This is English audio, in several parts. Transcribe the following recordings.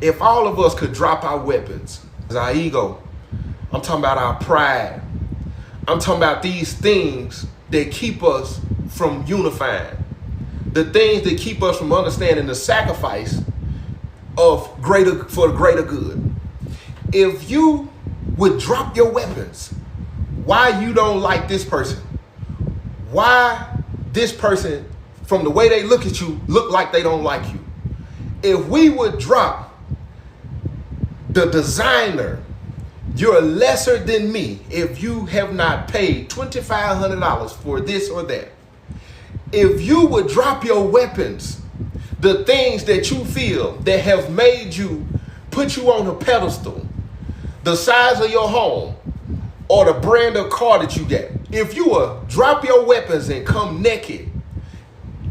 If all of us could drop our weapons, our ego, I'm talking about our pride, I'm talking about these things that keep us from unifying, the things that keep us from understanding the sacrifice for the greater good. If you would drop your weapons, why you don't like this person, why this person, from the way they look at you, look like they don't like you. If we would drop the designer, you're lesser than me if you have not paid $2,500 for this or that. If you would drop your weapons, the things that you feel that have made you, put you on a pedestal, the size of your home or the brand of car that you get, if you would drop your weapons and come naked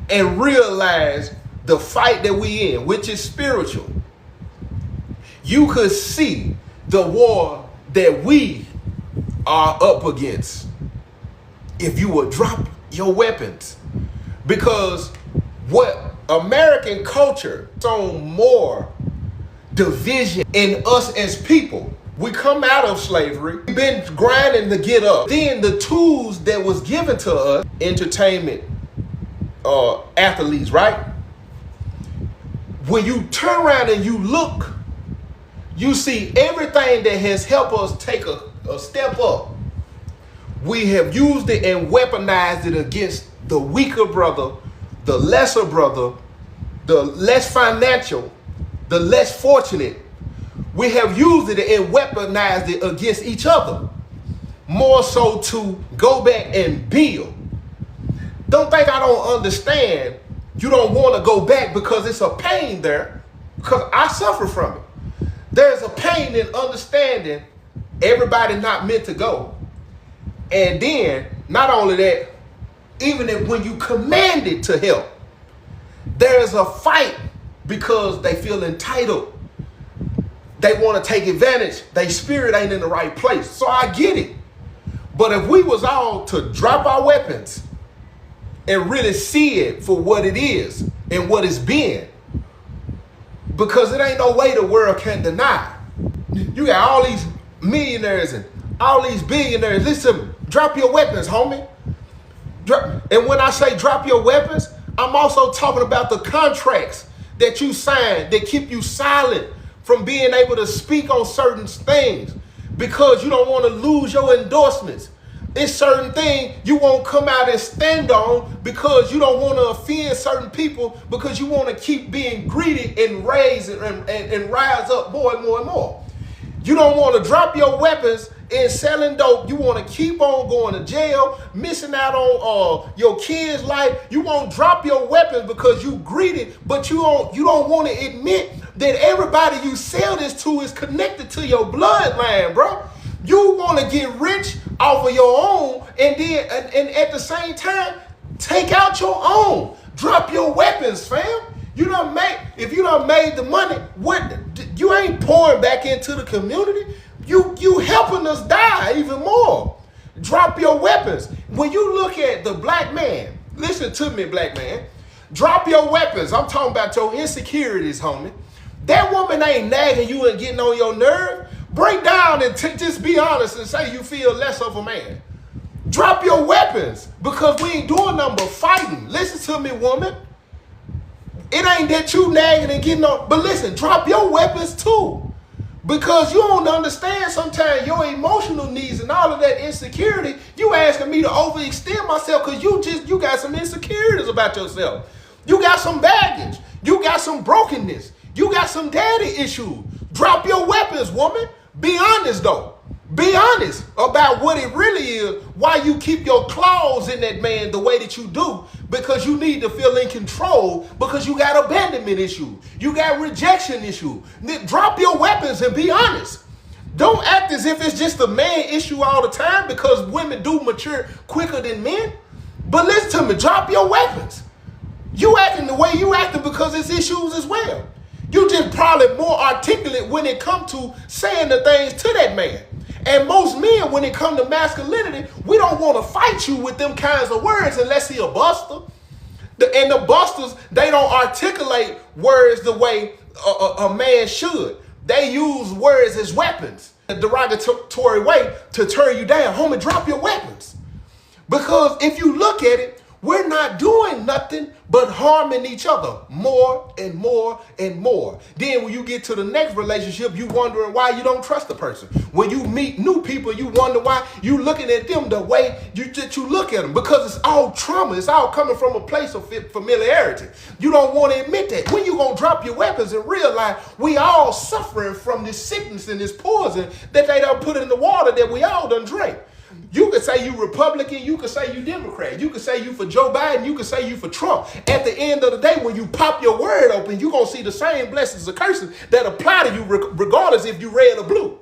and realize the fight that we in, which is spiritual, you could see the war that we are up against if you would drop your weapons. Because what American culture shown more division in us as people. We come out of slavery, we've been grinding to get up. Then the tools that was given to us, entertainment, athletes, right? When you turn around and you look, you see everything that has helped us take a step up. We have used it and weaponized it against the weaker brother, the lesser brother, the less financial, the less fortunate. We have used it and weaponized it against each other, more so to go back and build. Don't think I don't understand. You don't want to go back because it's a pain there, because I suffer from it. There's a pain in understanding everybody not meant to go. And then, not only that, even if when you commanded to help, there's a fight because they feel entitled. They want to take advantage. Their spirit ain't in the right place. So I get it. But if we was all to drop our weapons and really see it for what it is and what it's been, because it ain't no way the world can deny. You got all these millionaires and all these billionaires. Listen, drop your weapons, homie. And when I say drop your weapons, I'm also talking about the contracts that you sign that keep you silent from being able to speak on certain things because you don't want to lose your endorsements. It's certain things you won't come out and stand on because you don't want to offend certain people, because you want to keep being greedy and raise and rise up more and more and more. You don't want to drop your weapons in selling dope. You want to keep on going to jail, missing out on your kids' life. You won't drop your weapons because you greedy, but you don't want to admit that everybody you sell this to is connected to your bloodline, bro. You want to get rich off of your own, and then and at the same time take out your own. Drop your weapons, fam. If you done made the money, what you ain't pouring back into the community. You helping us die even more. Drop your weapons. When you look at the black man, listen to me, black man. Drop your weapons. I'm talking about your insecurities, homie. That woman ain't nagging you and getting on your nerve. Break down and just be honest and say you feel less of a man. Drop your weapons, because we ain't doing nothing but fighting. Listen to me, woman. It ain't that you nagging and getting on, but listen, drop your weapons too. Because you don't understand sometimes your emotional needs and all of that insecurity. You asking me to overextend myself because you got some insecurities about yourself. You got some baggage. You got some brokenness. You got some daddy issues. Drop your weapons, woman. Be honest though. Be honest about what it really is, why you keep your claws in that man the way that you do, because you need to feel in control, because you got abandonment issues. You got rejection issues. Drop your weapons and be honest. Don't act as if it's just a man issue all the time, because women do mature quicker than men. But listen to me, drop your weapons. You acting the way you acting because it's issues as well. You just probably more articulate when it comes to saying the things to that man. And most men, when it comes to masculinity, we don't want to fight you with them kinds of words unless he a buster. And the busters, they don't articulate words the way a man should. They use words as weapons, a derogatory way to turn you down. Homie, drop your weapons. Because if you look at it, we're not doing nothing but harming each other more and more and more. Then when you get to the next relationship, you wondering why you don't trust the person. When you meet new people, you wonder why you looking at them the way that you look at them. Because it's all trauma. It's all coming from a place of familiarity. You don't want to admit that. When you going to drop your weapons and realize we all suffering from this sickness and this poison that they done put in the water that we all done drink. You could say you Republican, you could say you Democrat, you could say you for Joe Biden, you could say you for Trump. At the end of the day, when you pop your word open, you're going to see the same blessings or curses that apply to you regardless if you red or blue.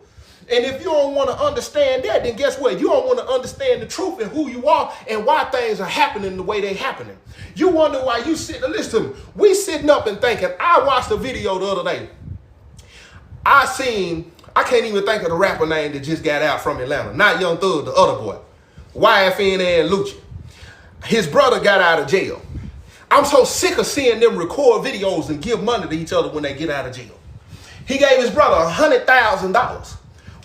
And if you don't want to understand that, then guess what? You don't want to understand the truth and who you are and why things are happening the way they're happening. You wonder why you sitting, listen to me, we sitting up and thinking, I watched a video the other day. I can't even think of the rapper name that just got out from Atlanta. Not Young Thug, the other boy. YFN and Lucci. His brother got out of jail. I'm so sick of seeing them record videos and give money to each other when they get out of jail. He gave his brother $100,000.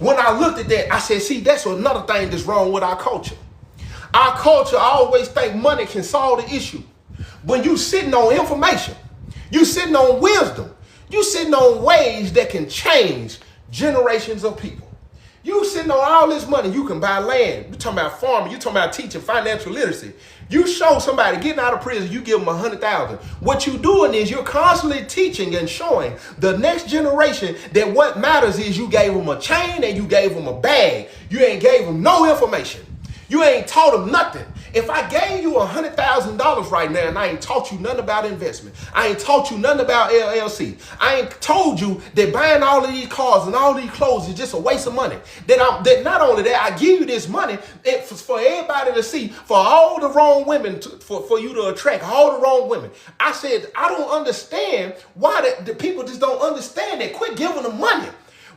When I looked at that, I said, see, that's another thing that's wrong with our culture. Our culture always think money can solve the issue. When you sitting on information, you sitting on wisdom, you sitting on ways that can change generations of people. You sitting on all this money, you can buy land. You're talking about farming, you're talking about teaching financial literacy. You show somebody getting out of prison, you give them $100,000. What you're doing is you're constantly teaching and showing the next generation that what matters is you gave them a chain and you gave them a bag. You ain't gave them no information. You ain't taught them nothing. If I gave you $100,000 right now and I ain't taught you nothing about investment, I ain't taught you nothing about LLC, I ain't told you that buying all of these cars and all these clothes is just a waste of money, that not only that, I give you this money for everybody to see, for all the wrong women, for you to attract all the wrong women. I said, I don't understand why the people just don't understand that. Quit giving them money.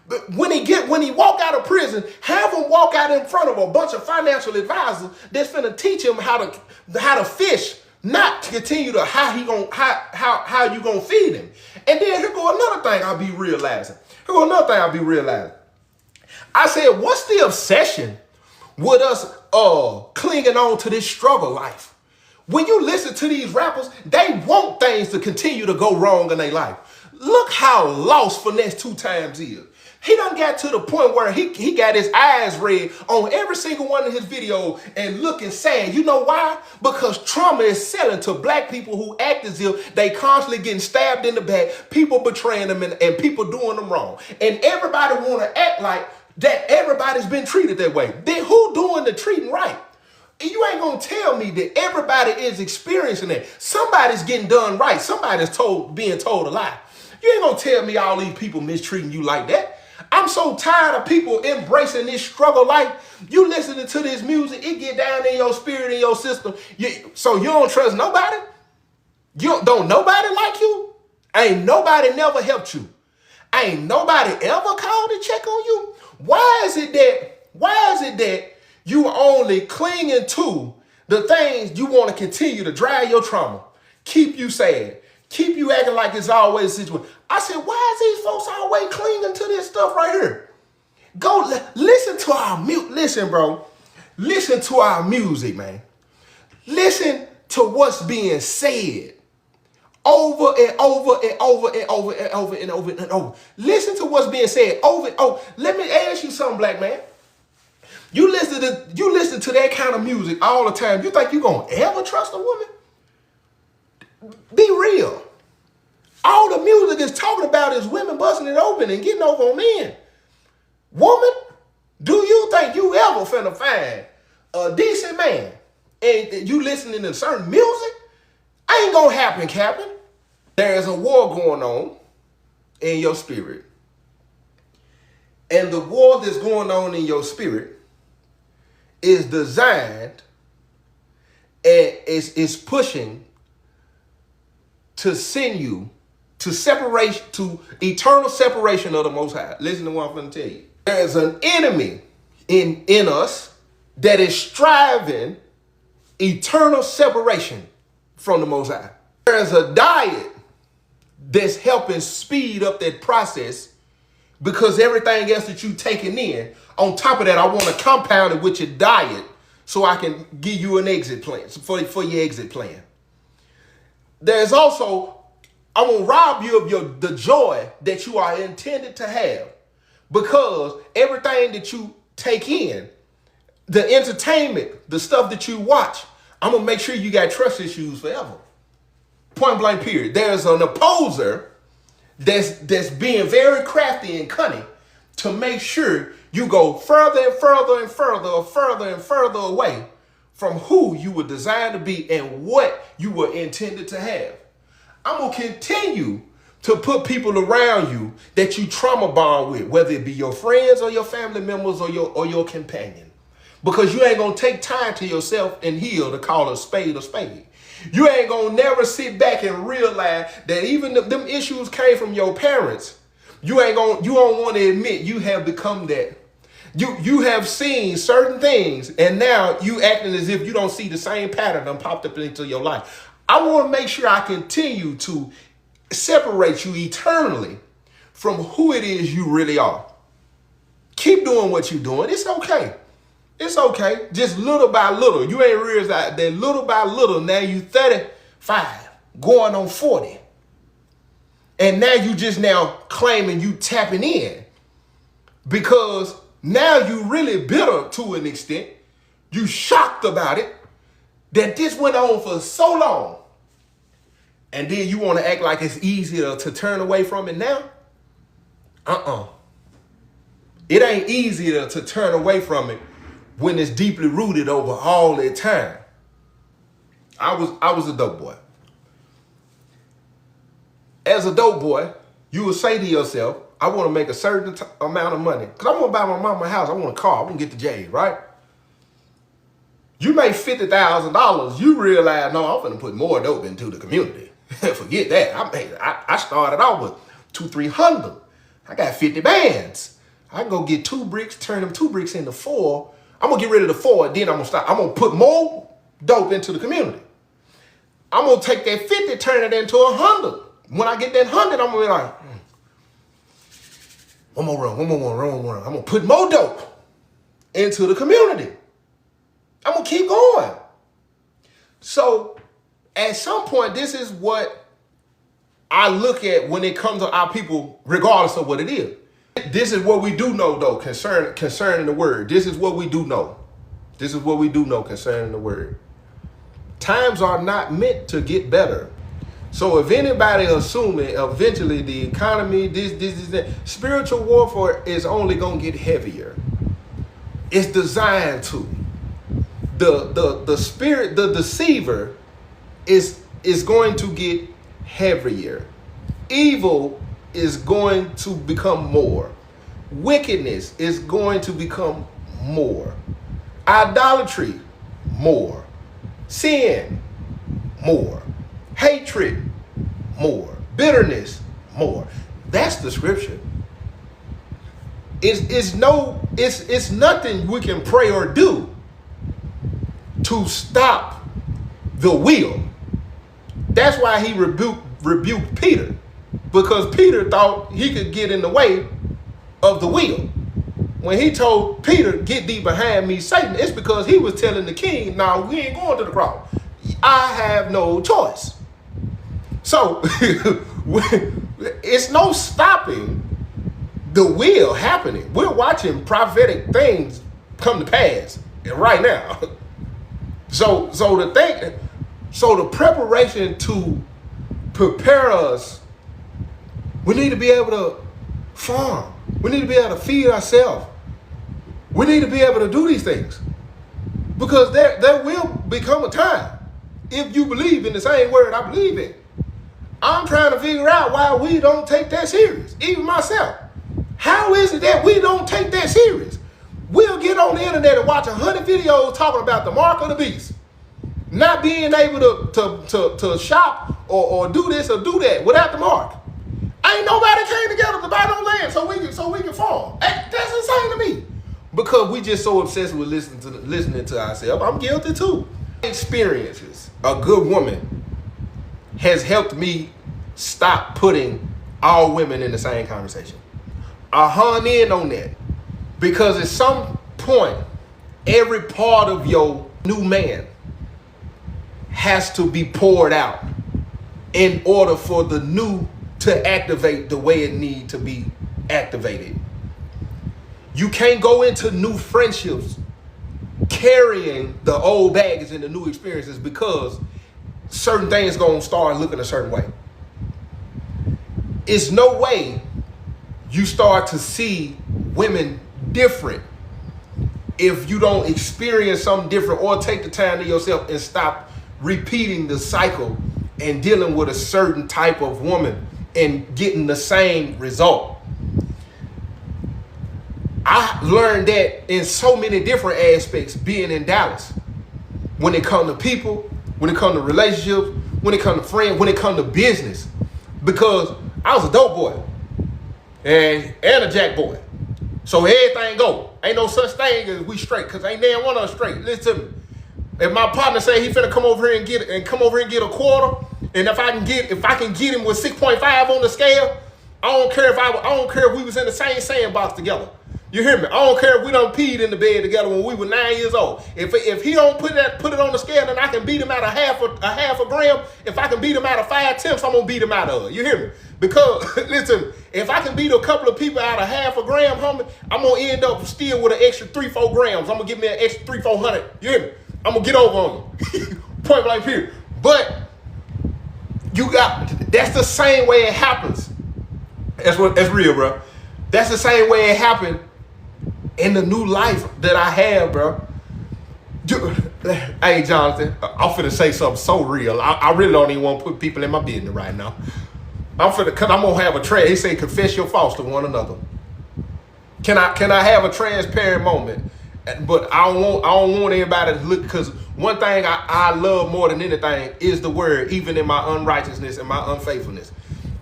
But when he walk out of prison, have him walk out in front of a bunch of financial advisors that's finna teach him how to fish, not to continue to how you gonna feed him. And then here go another thing I'll be realizing. I said, what's the obsession with us clinging on to this struggle life? When you listen to these rappers, they want things to continue to go wrong in their life. Look how lost Finesse 2 Times is. He done got to the point where he got his eyes red on every single one of his videos and looking sad. You know why? Because trauma is selling to black people who act as if they constantly getting stabbed in the back, people betraying them and people doing them wrong. And everybody want to act like that everybody's been treated that way. Then who doing the treating right? You ain't gonna tell me that everybody is experiencing it. Somebody's getting done right. Somebody's being told a lie. You ain't gonna tell me all these people mistreating you like that. I'm so tired of people embracing this struggle life. You listening to this music, it get down in your spirit, in your system. So you don't trust nobody? Don't nobody like you? Ain't nobody never helped you? Ain't nobody ever called to check on you? Why is it that you only clinging to the things you want to continue to drive your trauma, keep you sad, keep you acting like it's always a situation? I said, why is these folks always clinging to this stuff right here? Go listen to our music. Listen, bro. Listen to our music, man. Listen to what's being said over and over and over and over and over and over and over. Listen to what's being said over and over. Let me ask you something, black man. You listen to that kind of music all the time. You think you're going to ever trust a woman? Be real. All the music is talking about is women busting it open and getting over on men. Woman, do you think you ever finna find a decent man and you listening to certain music? Ain't gonna happen, Captain. There is a war going on in your spirit. And the war that's going on in your spirit is designed and is pushing to send you to separation, to eternal separation of the Most High. Listen to what I'm going to tell you. There is an enemy in us that is striving eternal separation from the Most High. There is a diet that's helping speed up that process, because everything else that you taking in, on top of that, I want to compound it with your diet so I can give you an exit plan, for your exit plan. There's also, I want to rob you of the joy that you are intended to have, because everything that you take in, the entertainment, the stuff that you watch, I'm going to make sure you got trust issues forever. Point blank period. There's an opposer that's being very crafty and cunning to make sure you go further and further and further or further and further away from who you were designed to be and what you were intended to have. I'm going to continue to put people around you that you trauma bond with, whether it be your friends or your family members or your companion, because you ain't going to take time to yourself and heal to call a spade a spade. You ain't gonna never sit back and realize that even if them issues came from your parents, you don't want to admit you have become that. You have seen certain things, and now you acting as if you don't see the same pattern that popped up into your life. I want to make sure I continue to separate you eternally from who it is you really are. Keep doing what you're doing. It's okay. It's okay. Just little by little. You ain't realized that little by little, now you 35, going on 40. And now you just now claiming you tapping in, because now you really bitter to an extent. You shocked about it, that this went on for so long. And then you want to act like it's easier to turn away from it now? It ain't easier to turn away from it when it's deeply rooted over all that time. I was a dope boy. As a dope boy, you would say to yourself, I want to make a certain amount of money, because I want to buy my mama a house, I want a car, I want to get the J, right? You make $50,000, you realize, no, I'm going to put more dope into the community. Forget that. I started out with 200-300. I got 50 bands. I can go get 2 bricks, turn them 2 bricks into 4. I'm going to get rid of the 4, then I'm going to stop. I'm going to put more dope into the community. I'm going to take that 50, turn it into 100. When I get that 100, I'm going to be like, one more run. I'm going to put more dope into the community. I'm going to keep going. So at some point, this is what I look at when it comes to our people, regardless of what it is. This is what we do know, though, concerning the word. This is what we do know. This is what we do know concerning the word. Times are not meant to get better. So if anybody assuming eventually the economy, this, spiritual warfare is only going to get heavier. It's designed to. The spirit, the deceiver is going to get heavier. Evil is going to become more. Wickedness is going to become more. Idolatry, more. Sin, more. Hatred, more. Bitterness, more. That's the scripture. It's nothing we can pray or do to stop the will. That's why he rebuked Peter, because Peter thought he could get in the way of the will. When he told Peter, get thee behind me, Satan, it's because he was telling the king, nah, we ain't going to the cross. I have no choice. So it's no stopping the will happening. We're watching prophetic things come to pass right now. So the preparation to prepare us, we need to be able to farm. We need to be able to feed ourselves. We need to be able to do these things, because there will become a time, if you believe in the same word I believe in. I'm trying to figure out why we don't take that serious, even myself. How is it that we don't take that serious? We'll get on the internet and watch 100 videos talking about the mark of the beast, not being able to shop or do this or do that without the mark. Ain't nobody came together to buy no land so we can farm. That's insane to me, because we just so obsessed with listening to ourselves. I'm guilty too. Experiences. A good woman has helped me stop putting all women in the same conversation. I hone in on that because at some point, every part of your new man has to be poured out in order for the new to activate the way it needs to be activated. You can't go into new friendships carrying the old baggage and the new experiences because certain things gonna start looking a certain way. It's no way you start to see women different if you don't experience something different or take the time to yourself and stop repeating the cycle and dealing with a certain type of woman and getting the same result. I learned that in so many different aspects being in Dallas. When it comes to people, when it comes to relationships, when it comes to friends, when it comes to business. Because I was a dope boy and a jack boy. So everything go. Ain't no such thing as we straight, because ain't damn one of us straight. Listen to me. If my partner say he finna come over here and get a quarter, and if I can get him with 6.5 on the scale, I don't care if we was in the same sandbox together. You hear me? I don't care if we done peed in the bed together when we were 9 years old. If he don't put it on the scale, then I can beat him out of half a gram. If I can beat him out of 5/10, I'm gonna beat him out of it. You hear me? Because listen, if I can beat a couple of people out of half a gram, homie, I'm gonna end up still with an extra 3-4 grams. I'm gonna give me an extra 300-400. You hear me? I'm gonna get over on you. Point blank period. But that's the same way it happens. That's real, bro. That's the same way it happened in the new life that I have, bro. Hey, Jonathan, I'm finna say something so real. I really don't even want to put people in my business right now. Cause I'm gonna have a trend. He say, confess your faults to one another. Can I have a transparent moment? But I don't want anybody to look, because one thing I love more than anything is the word, even in my unrighteousness and my unfaithfulness.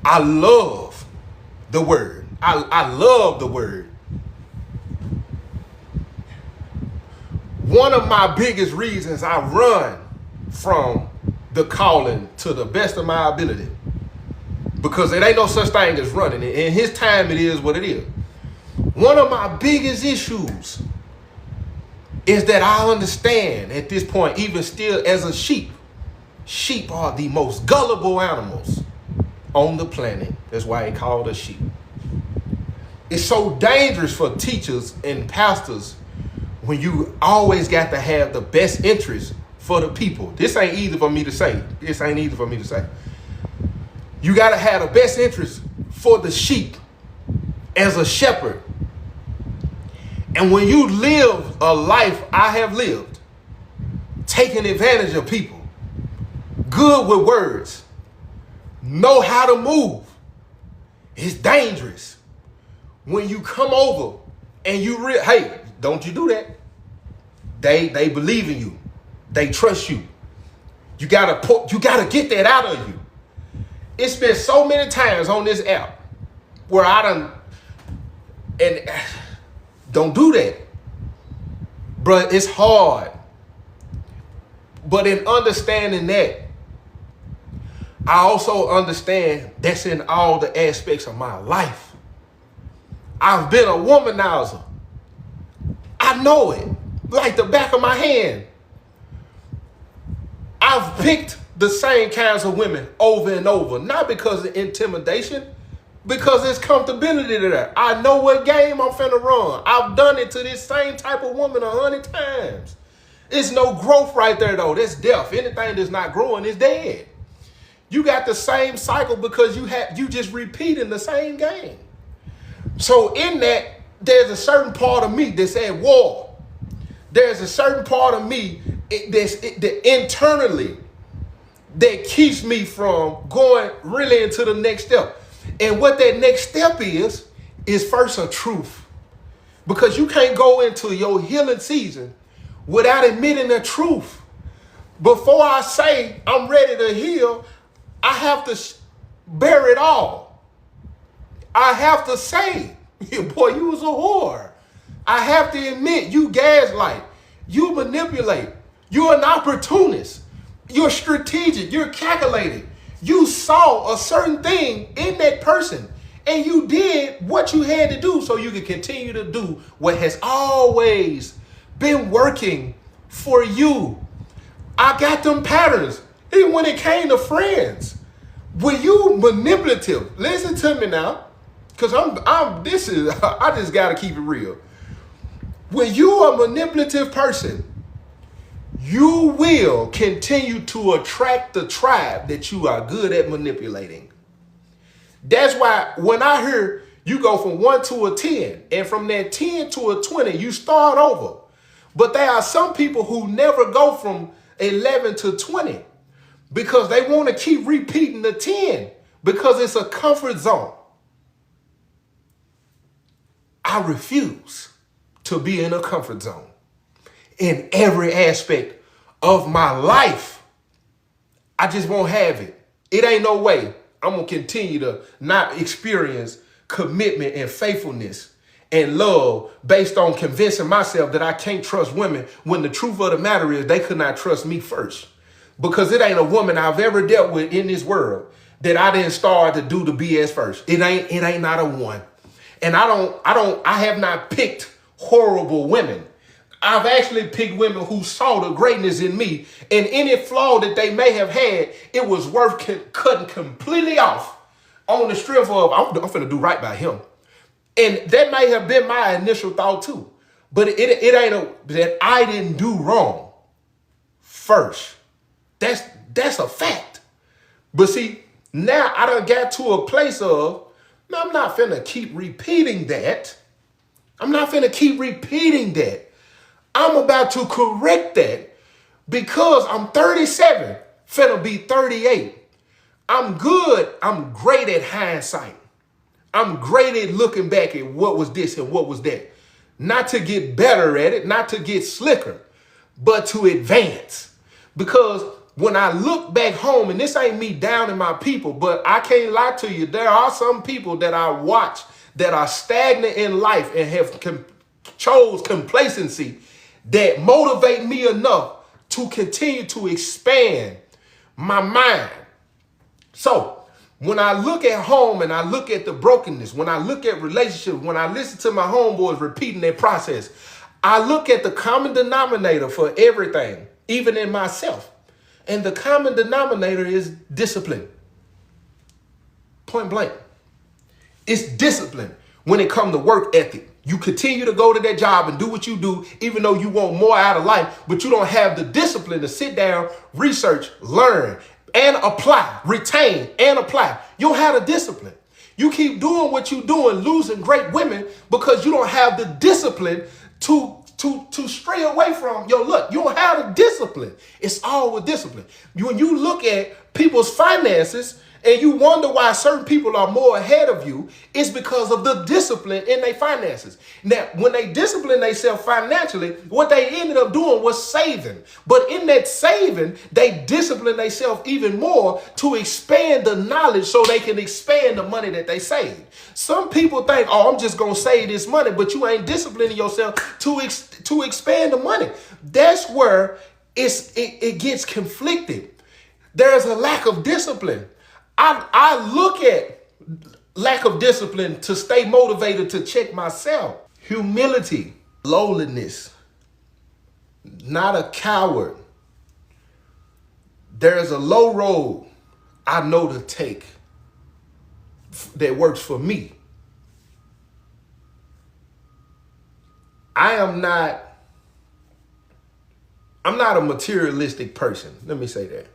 I love the word. I love the word. One of my biggest reasons I run from the calling to the best of my ability, because it ain't no such thing as running. In his time, it is what it is. One of my biggest issues is that I understand at this point, even still as a sheep are the most gullible animals on the planet. That's why they call us sheep. It's so dangerous for teachers and pastors when you always got to have the best interest for the people. This ain't easy for me to say. You got to have the best interest for the sheep as a shepherd. And when you live a life I have lived, taking advantage of people, good with words, know how to move, it's dangerous. When you come over and hey, don't you do that. They believe in you. They trust you. You gotta get that out of you. It's been so many times on this app where and don't do that. But it's hard. But in understanding that, I also understand that's in all the aspects of my life. I've been a womanizer. I know it like the back of my hand. I've picked the same kinds of women over and over, not because of intimidation, because there's comfortability there. I know what game I'm finna run. I've done it to this same type of woman 100 times. It's no growth right there, though. That's death. Anything that's not growing is dead. You got the same cycle because you just repeating the same game. So in that, there's a certain part of me that's at war. There's a certain part of me that internally that keeps me from going really into the next step. And what that next step is first a truth. Because you can't go into your healing season without admitting the truth. Before I say I'm ready to heal, I have to bear it all. I have to say, boy, you was a whore. I have to admit, you gaslight, you manipulate, you're an opportunist, you're strategic, you're calculated, You saw a certain thing in that person and you did what you had to do so you could continue to do what has always been working for you. I got them patterns. Even when it came to friends. When you manipulative, listen to me now, because I just gotta keep it real. When you are a manipulative person, you will continue to attract the tribe that you are good at manipulating. That's why when I hear you go from 1 to a 10, and from that 10 to a 20, you start over. But there are some people who never go from 11 to 20 because they want to keep repeating the 10 because it's a comfort zone. I refuse to be in a comfort zone in every aspect of my life. I just won't have it. It ain't no way I'm going to continue to not experience commitment and faithfulness and love based on convincing myself that I can't trust women when the truth of the matter is they could not trust me first. Because it ain't a woman I've ever dealt with in this world that I didn't start to do the BS first. It ain't not a one. And I have not picked horrible women. I've actually picked women who saw the greatness in me, and any flaw that they may have had, it was worth cutting completely off on the strength of, I'm finna do right by him. And that may have been my initial thought too. But it ain't that I didn't do wrong first. That's a fact. But see, now I done got to a place of, I'm not finna keep repeating that. I'm not finna keep repeating that. I'm about to correct that because I'm 37, finna be 38. I'm good. I'm great at hindsight. I'm great at looking back at what was this and what was that. Not to get better at it, not to get slicker, but to advance. Because when I look back home, and this ain't me downing my people, but I can't lie to you, there are some people that I watch that are stagnant in life and have chose complacency that motivate me enough to continue to expand my mind. So when I look at home and I look at the brokenness, when I look at relationships, when I listen to my homeboys repeating their process, I look at the common denominator for everything, even in myself. And the common denominator is discipline. Point blank. It's discipline when it comes to work ethic. You continue to go to that job and do what you do, even though you want more out of life, but you don't have the discipline to sit down, research, learn, and apply, retain and apply. You don't have the discipline. You keep doing what you're doing, losing great women because you don't have the discipline to stray away from your luck. You don't have the discipline. It's all with discipline. When you look at people's finances and you wonder why certain people are more ahead of you, it's because of the discipline in their finances. Now, when they discipline themselves financially, what they ended up doing was saving. But in that saving, they discipline themselves even more to expand the knowledge so they can expand the money that they saved. Some people think, I'm just going to save this money, but you ain't disciplining yourself to expand the money. That's where it gets conflicted. There's a lack of discipline. I look at lack of discipline to stay motivated to check myself. Humility, lowliness, not a coward. There's a low road I know to take that works for me. I'm not a materialistic person. Let me say that.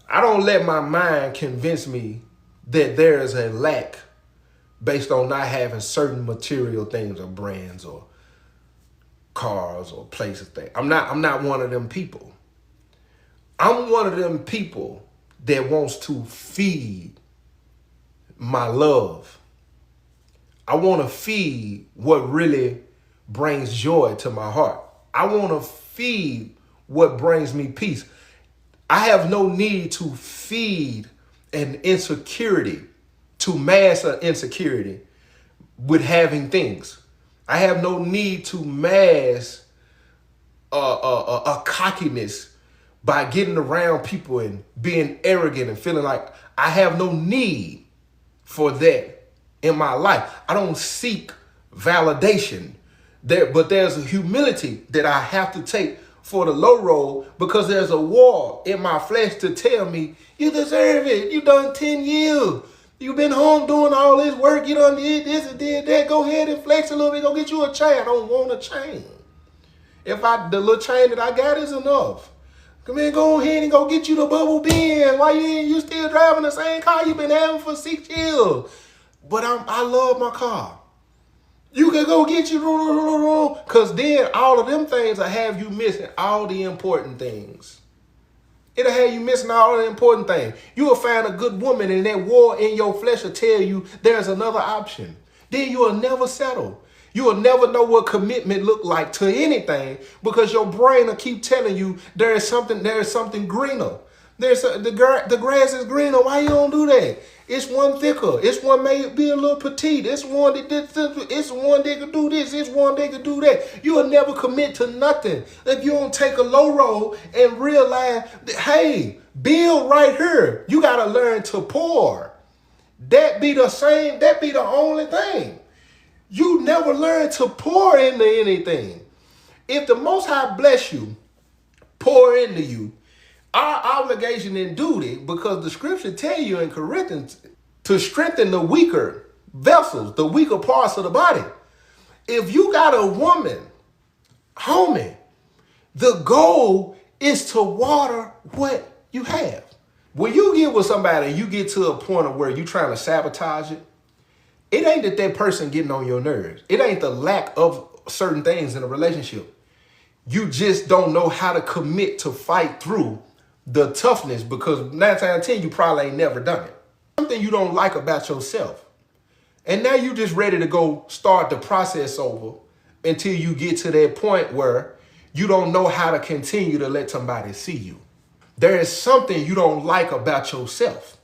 I don't let my mind convince me that there is a lack based on not having certain material things or brands or cars or places. I'm not one of them people. I'm one of them people that wants to feed my love. I want to feed what really brings joy to my heart. I want to feed what brings me peace. I have no need to feed an insecurity, to mask an insecurity with having things. I have no need to mask a cockiness by getting around people and being arrogant and feeling like I have no need for that in my life. I don't seek validation there, but there's a humility that I have to take for the low road, because there's a war in my flesh to tell me you deserve it. You done 10 years. You've been home doing all this work. You done did this and did that. Go ahead and flex a little bit. Go get you a chain. I don't want a chain. The little chain that I got is enough. Come in, go ahead and go get you the bubble bin. Why you still driving the same car you've been having for 6 years? But I love my car. You can go get you, because then all of them things will have you missing all the important things. It'll have you missing all the important things. You will find a good woman, and that war in your flesh will tell you there's another option. Then you will never settle. You will never know what commitment look like to anything, because your brain will keep telling you there is something greener. The grass is greener. Why you don't do that? It's one thicker. It's one may be a little petite. It's one that can do this. It's one that can do that. You will never commit to nothing if you don't take a low road and realize that, hey, build right here. You got to learn to pour. That be the only thing. You never learn to pour into anything. If the Most High bless you, pour into you, our obligation and duty, because the scripture tell you in Corinthians to strengthen the weaker vessels, the weaker parts of the body. If you got a woman, homie, the goal is to water what you have. When you get with somebody and you get to a point of where you're trying to sabotage it, it ain't that person getting on your nerves. It ain't the lack of certain things in a relationship. You just don't know how to commit to fight through the toughness, because 9 times out of 10, you probably ain't never done it. Something you don't like about yourself. And now you just ready to go start the process over until you get to that point where you don't know how to continue to let somebody see you. There is something you don't like about yourself.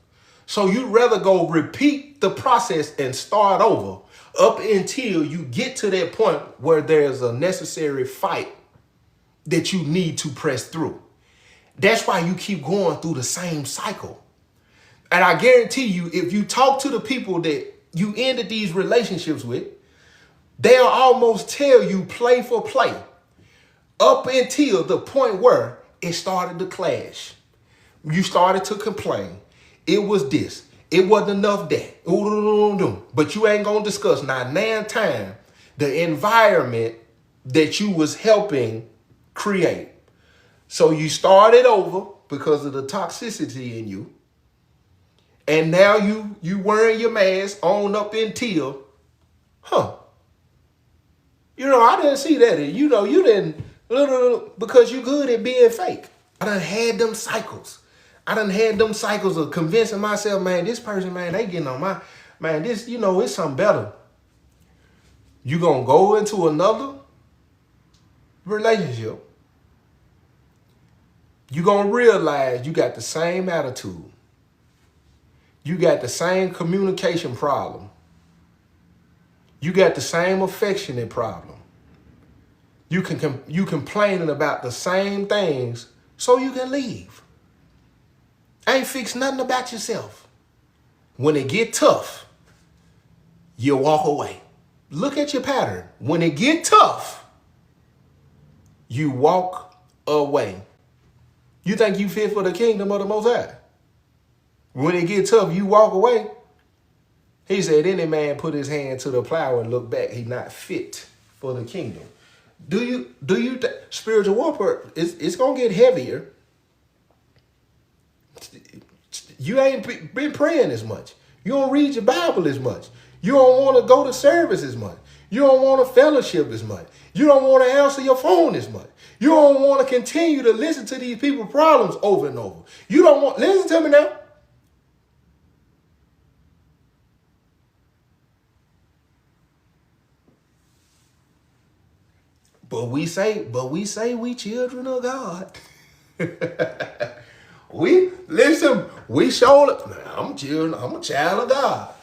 So you'd rather go repeat the process and start over up until you get to that point where there's a necessary fight that you need to press through. That's why you keep going through the same cycle. And I guarantee you, if you talk to the people that you ended these relationships with, they'll almost tell you play for play up until the point where it started to clash. You started to complain. It was this. It wasn't enough that. But you ain't going to discuss not 9 times the environment that you was helping create. So you started over because of the toxicity in you. And now you wearing your mask on up until, I didn't see that. You didn't, because you good at being fake. I done had them cycles. Of convincing myself, man, this person, man, they getting on my, man, this, it's something better. You gonna go into another relationship. You gonna realize you got the same attitude. You got the same communication problem. You got the same affectionate problem. You complaining about the same things so you can leave. Ain't fix nothing about yourself. When it get tough, you walk away. Look at your pattern. When it get tough, you walk away. You think you fit for the kingdom of the Most High? When it get tough, you walk away. He said, any man put his hand to the plow and look back, he not fit for the kingdom. Do you spiritual warfare, it's going to get heavier. You ain't been praying as much. You don't read your Bible as much. You don't want to go to service as much. You don't want to fellowship as much. You don't want to answer your phone as much. You don't want to continue to listen to these people's problems over and over. You don't want, listen to me now. But we say we children of God. We show, I'm a child of God.